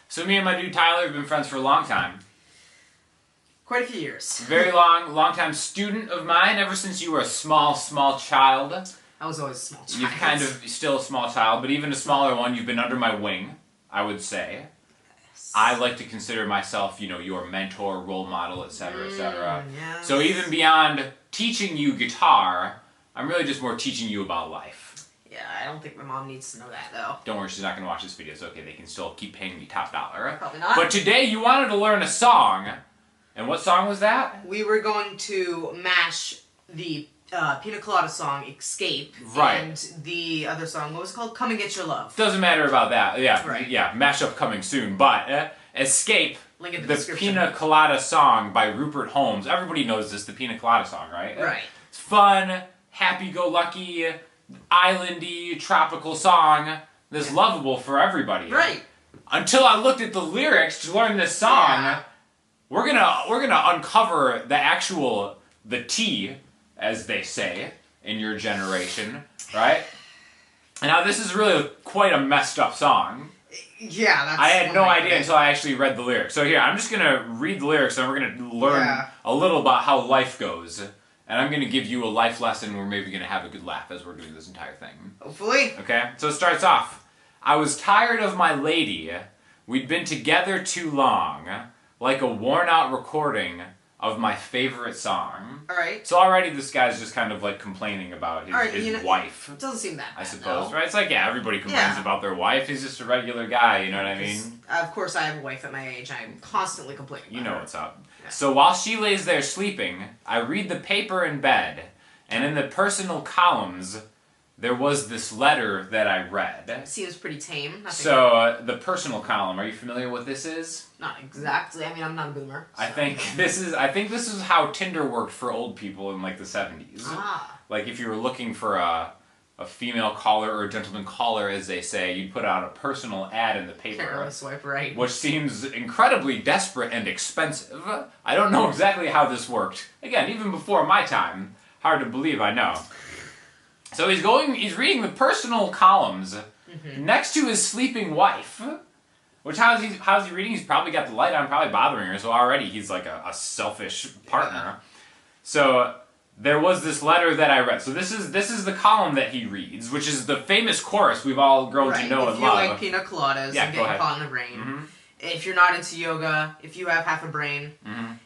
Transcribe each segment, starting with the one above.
So me and my dude Tyler have been friends for a long time. Quite a few years. Very long time student of mine ever since you were a small child. I was always a small child. You've kind of still a small child, but even a smaller one, you've been under my wing, I would say. Yes. I like to consider myself, your mentor, role model, etc., etc. Yes. So even beyond teaching you guitar, I'm really just more teaching you about life. Yeah, I don't think my mom needs to know that, though. Don't worry, she's not going to watch this video. It's okay, they can still keep paying me top dollar. Probably not. But today you wanted to learn a song. And what song was that? We were going to mash the Pina Colada song, Escape. Right. And the other song, what was it called? Come and Get Your Love. Doesn't matter about that. Yeah, right. Yeah, mashup coming soon. But Escape, link in the the description. Pina Colada song by Rupert Holmes. Everybody knows this, the Pina Colada song, right? Right. It's fun, happy-go-lucky, islandy, tropical song that's lovable for everybody. Right. Until I looked at the lyrics to learn this song, we're gonna uncover the tea, as they say in your generation, right? And now this is really quite a messed up song. Yeah, that's... I had no idea until I actually read the lyrics. So here, I'm just gonna read the lyrics and we're gonna learn a little about how life goes. And I'm gonna give you a life lesson. We're maybe gonna have a good laugh as we're doing this entire thing. Hopefully. Okay, so it starts off. I was tired of my lady. We'd been together too long. Like a worn-out recording of my favorite song. Alright. So already this guy's just kind of like complaining about his wife. It doesn't seem that bad, I suppose, though. right? It's like, everybody complains about their wife. He's just a regular guy, you know what I mean? Of course, I have a wife at my age. I'm constantly complaining about You know her. what's up. Yeah. So while she lays there sleeping, I read the paper in bed, and in the personal columns, there was this letter that I read. Seems pretty tame. So, the personal column, are you familiar with what this is? Not exactly. I mean, I'm not a boomer. So. I think this is how Tinder worked for old people in like the 70s. Ah. Like if you were looking for a female caller or a gentleman caller, as they say, you'd put out a personal ad in the paper. Can't really swipe right. Which seems incredibly desperate and expensive. I don't know exactly how this worked. Again, even before my time. Hard to believe, I know. So he's reading the personal columns next to his sleeping wife. Which, how's he reading? He's probably got the light on, probably bothering her, so already he's like a selfish partner. Yeah. So there was this letter that I read. So this is the column that he reads, which is the famous chorus we've all grown to know and love. If you like pina coladas and getting caught in the rain, if you're not into yoga, if you have half a brain,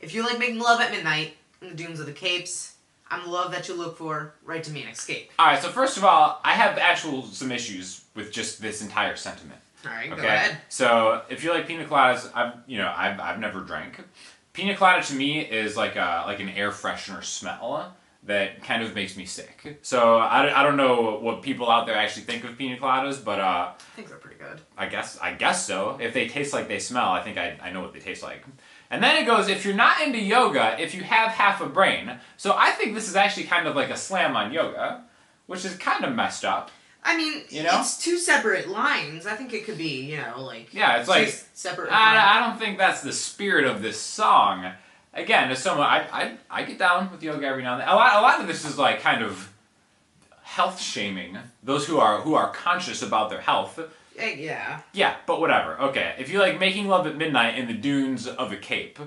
if you like making love at midnight in the dunes of the Capes, I'm the love that you look for. Write to me and escape. Alright, so first of all, I have some issues with just this entire sentiment. Alright, go ahead. So, if you like pina coladas, I've never drank. Pina colada to me is like an air freshener smell that kind of makes me sick. So, I don't know what people out there actually think of pina coladas, but I think they're pretty good. I guess so. If they taste like they smell, I think I know what they taste like. And then it goes, if you're not into yoga, if you have half a brain. So I think this is actually kind of like a slam on yoga, which is kind of messed up. I mean, it's two separate lines. I think it could be, yeah, it's like separate. I don't think that's the spirit of this song. Again, as someone, I get down with yoga every now and then. A lot of this is like kind of health shaming those who are conscious about their health. Yeah. Yeah, but whatever. Okay, if you like making love at midnight in the dunes of a Cape,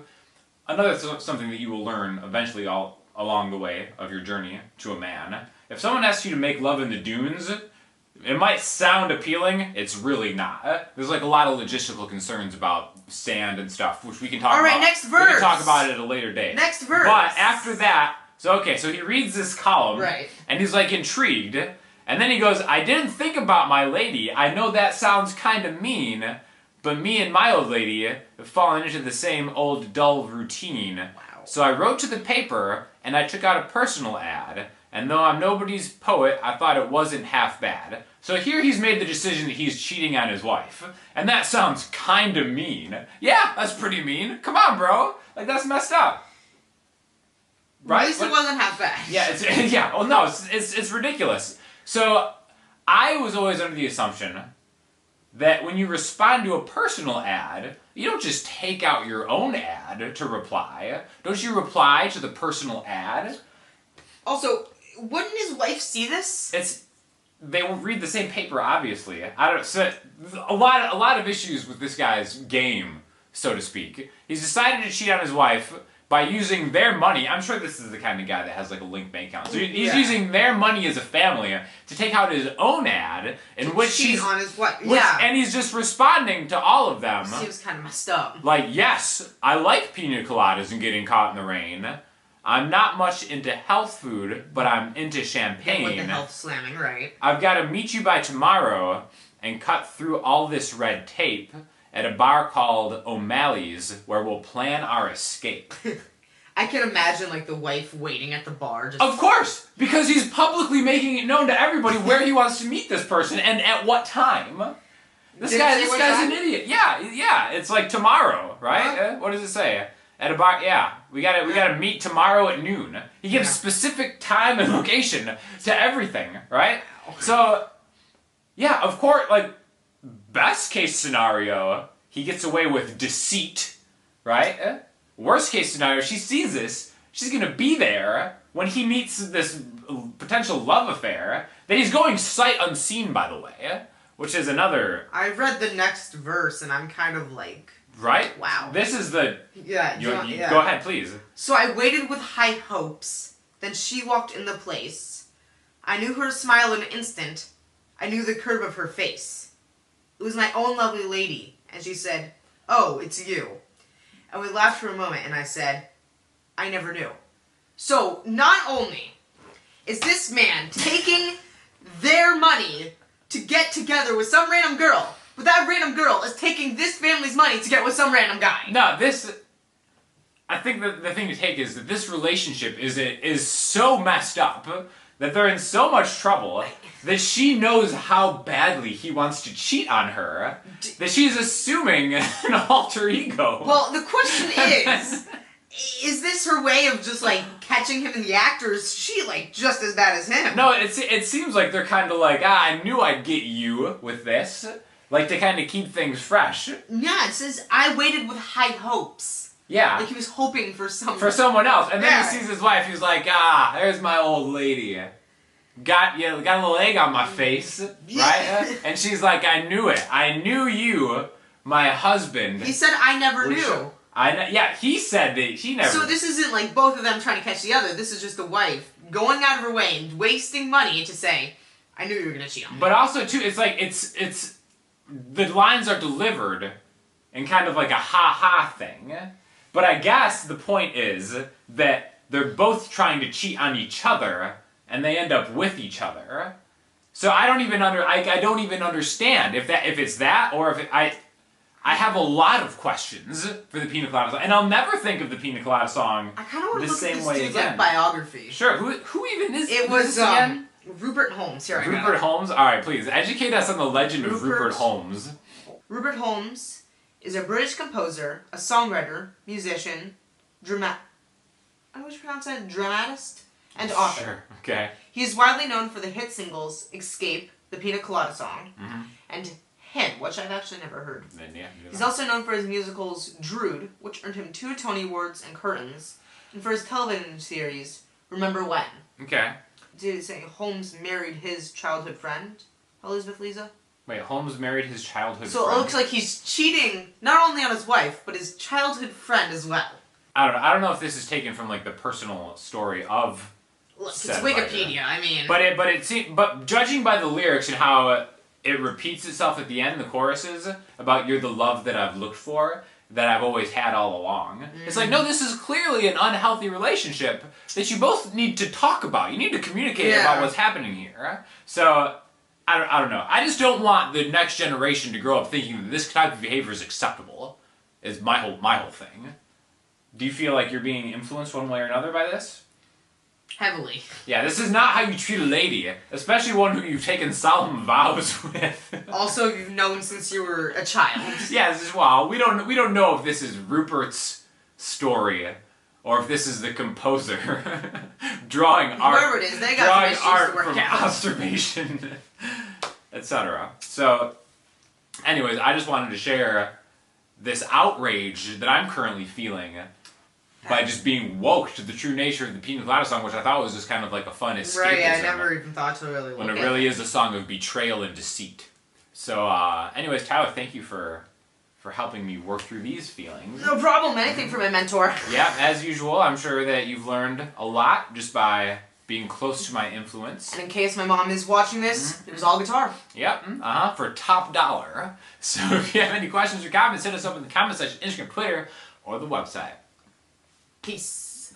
another something that you will learn eventually all along the way of your journey to a man. If someone asks you to make love in the dunes, it might sound appealing. It's really not. There's like a lot of logistical concerns about sand and stuff, which we can talk about. All right, next verse. We can talk about it at a later date. Next verse. But after that, so he reads this column, right, and he's like intrigued. And then he goes, I didn't think about my lady. I know that sounds kind of mean, but me and my old lady have fallen into the same old dull routine. Wow. So I wrote to the paper, and I took out a personal ad. And though I'm nobody's poet, I thought it wasn't half bad. So here he's made the decision that he's cheating on his wife. And that sounds kind of mean. Yeah, that's pretty mean. Come on, bro. Like, that's messed up. Right? At least it wasn't half bad. Yeah, it's ridiculous. So, I was always under the assumption that when you respond to a personal ad, you don't just take out your own ad to reply. Don't you reply to the personal ad? Also, wouldn't his wife see this? they will read the same paper, obviously. I don't. So a lot of issues with this guy's game, so to speak. He's decided to cheat on his wife by using their money. I'm sure this is the kind of guy that has like a linked bank account. So he's using their money as a family to take out his own ad in which he's on his wife. And he's just responding to all of them. Seems kind of messed up. Like, yes, I like pina coladas and getting caught in the rain. I'm not much into health food, but I'm into champagne. With the health slamming, right? I've got to meet you by tomorrow and cut through all this red tape at a bar called O'Malley's, where we'll plan our escape. I can imagine, like, the wife waiting at the bar. Of course! Because he's publicly making it known to everybody where he wants to meet this person and at what time. This guy's an idiot. Yeah, it's like tomorrow, right? Huh? What does it say? At a bar, yeah. We gotta meet tomorrow at noon. He gives specific time and location to everything, right? So, yeah, of course, like, best case scenario, he gets away with deceit, right? Worst case scenario, she sees this, she's gonna be there when he meets this potential love affair, that he's going sight unseen, by the way, which is another... I read the next verse, and I'm kind of like... Right? Wow. This is the... Yeah, Go ahead, please. So I waited with high hopes, then she walked in the place. I knew her smile in an instant, I knew the curve of her face. It was my own lovely lady, and she said, "Oh, it's you." And we laughed for a moment, and I said, "I never knew." So, not only is this man taking their money to get together with some random girl, but that random girl is taking this family's money to get with some random guy. No, I think the thing to take is that this relationship is so messed up that they're in so much trouble that she knows how badly he wants to cheat on her that she's assuming an alter ego. Well, the question is this her way of just, like, catching him in the act, or is she, like, just as bad as him? No, it seems like they're kind of like, I knew I'd get you with this. Like, to kind of keep things fresh. Yeah, it says, I waited with high hopes. Yeah. Like he was hoping for someone. For someone else. And then he sees his wife, he's like, there's my old lady. Got a little egg on my face, right? And she's like, I knew it. I knew you, my husband. He said, I never knew. He said that he never... So this isn't like both of them trying to catch the other. This is just the wife going out of her way and wasting money to say, I knew you were going to cheat on me. But also, too, it's like, it's... The lines are delivered in kind of like a ha-ha thing. But I guess the point is that they're both trying to cheat on each other, and they end up with each other. So I don't even understand if it's that, or if I have a lot of questions for the Pina Colada song, and I'll never think of the Pina Colada song I kind of want to look same at this way dude's again. Like, biography. Sure. Who even is it? Was again? Rupert Holmes. Here, Rupert Holmes. All right, please educate us on the legend of Rupert Holmes. Rupert Holmes is a British composer, a songwriter, musician, I always pronounce that dramatist, and author. Sure. Okay. He is widely known for the hit singles "Escape," the Pina Colada song, and "Him," which I've actually never heard. He's also known for his musicals "Drood," which earned him 2 Tony Awards and Curtains, and for his television series "Remember When." Okay. Did it say Holmes married his childhood friend, Elizabeth Lisa? Wait, Holmes married his childhood friend? So it looks like he's cheating not only on his wife, but his childhood friend as well. I don't know if this is taken from like the personal story of. Look, it's Wikipedia. I mean. But judging by the lyrics and how it repeats itself at the end, the choruses about "You're the love that I've looked for, that I've always had all along." It's like, no, this is clearly an unhealthy relationship that you both need to talk about. You need to communicate about what's happening here. So. I don't know. I just don't want the next generation to grow up thinking that this type of behavior is acceptable. Is my whole thing. Do you feel like you're being influenced one way or another by this? Heavily. Yeah, this is not how you treat a lady, especially one who you've taken solemn vows with. Also, you've known since you were a child. Yeah, this is we don't know if this is Rupert's story or if this is the composer drawing art. Whoever it is, they got drawing art from observation, etc. So, anyways, I just wanted to share this outrage that I'm currently feeling by just being woke to the true nature of the Pina Colada song, which I thought was just kind of like a fun escapism. Right, I never even thought to really look when it at really is a song of betrayal and deceit. So, anyways, Tyler, thank you for helping me work through these feelings. No problem. Anything from my mentor. Yeah, as usual, I'm sure that you've learned a lot just by being close to my influence. And in case my mom is watching this, it was all guitar. Yep, for top dollar. So if you have any questions or comments, hit us up in the comment section, Instagram, Twitter, or the website. Peace.